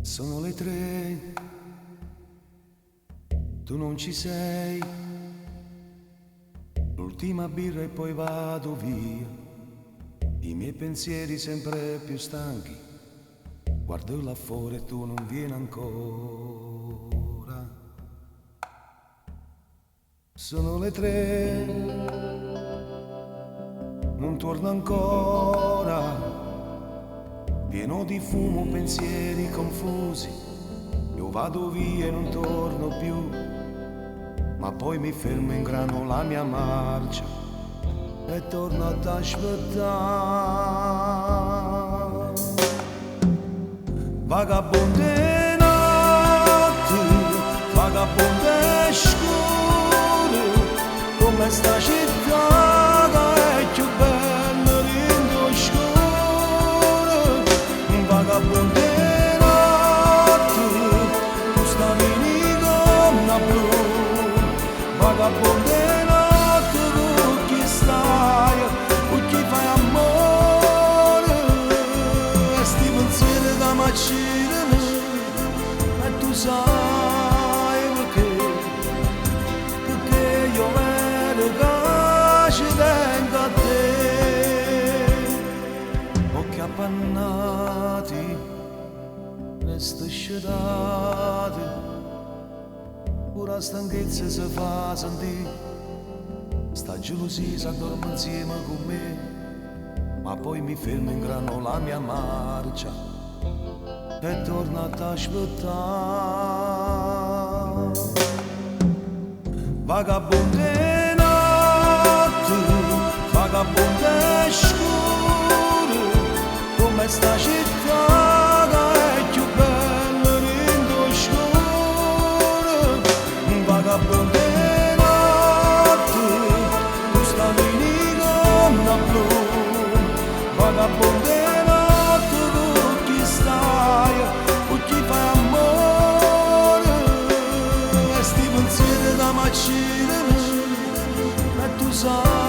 Sono le 3, tu non ci sei, l'ultima birra e poi vado via, i miei pensieri sempre più stanchi, guardo là fuori e tu non vieni ancora. Sono le 3, non torno ancora, pieno di fumo, pensieri confusi, io vado via e non torno più, ma poi mi fermo in grano la mia marcia e torno ad aspettare. Vagabonde notti, vagabonde scure, come sta città che è più bella rindo scuro. Vagabonde notti, tu stavi in gonna blu. Vagabonde notti, tu chi stai, tu chi fai amore, e sti pensieri da macchina, e tu sai perché io vedo che ci tengo a te. Occhi appannati, resta sciatati, pure la stanchezza si fa sentire, sta gelosia si addorma insieme con me, ma poi mi fermo in grano la mia marcia e torno ad aspettare. Vagabonde notti, vagabonde scure, come sta città che è più bella rindo scuro. Vagabonde notti, tu stavi in gonna blu. Vagabonde notti, tu chi stai, tu chi fai amore, e sti pensieri da macchina, e tu sai